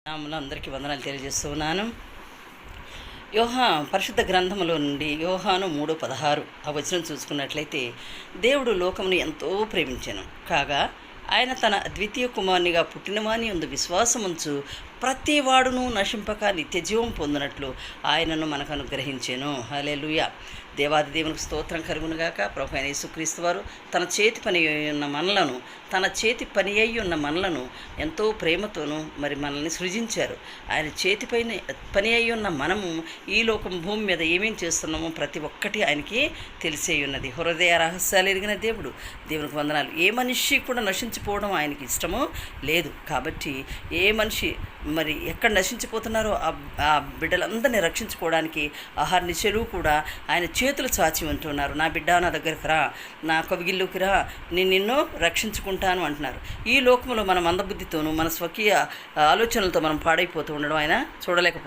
నామములో అందరికీ వందనాలు తెలియజేస్తూ ఉన్నాను. పరిశుద్ధ గ్రంథములో నుండి యోహాను 3:16 ఆ వచనం చూసుకున్నట్లయితే, దేవుడు లోకమును ఎంతో ప్రేమించెను కాగా ఆయన తన అద్వితీయ కుమారునిగా పుట్టినవాని యందు విశ్వాసముంచు ప్రతి వాడును నశింపక నిత్యజీవం పొందినట్లు ఆయనను మనకు అనుగ్రహించెను. హల్లెలూయా. దేవాది దేవునికి స్తోత్రం కలుగునుగాక. ప్రభువైన యేసుక్రీస్తు వారు తన చేతి పని అయి ఉన్న మనలను ఎంతో ప్రేమతోనూ మనల్ని సృజించారు. ఆయన పని అయి ఉన్న మనము ఈ లోకం భూమి మీద ఏమేం చేస్తున్నామో ప్రతి ఒక్కటి ఆయనకి తెలిసే ఉన్నది. హృదయ రహస్యాలు ఎరిగిన దేవునికి వందనాలు. ఏ మనిషి కూడా నశించిపోవడం ఆయనకి ఇష్టమో లేదు. కాబట్టి ఏ మనిషి ఎక్కడ నశించిపోతున్నారో ఆ బిడ్డలందరినీ రక్షించుకోవడానికి ఆహార చెలువు కూడా ఆయన చేతులు చాచి ఉంటున్నారు. నా బిడ్డ నా దగ్గరకు రా, నా కవిగిల్లుకి రా, నేను నిన్ను రక్షించుకుంటాను అంటున్నారు. ఈ లోకంలో మన మందబుద్ధితోనూ మన స్వకీయ ఆలోచనలతో మనం పాడైపోతూ ఉండడం ఆయన చూడలేకపోతున్నాం.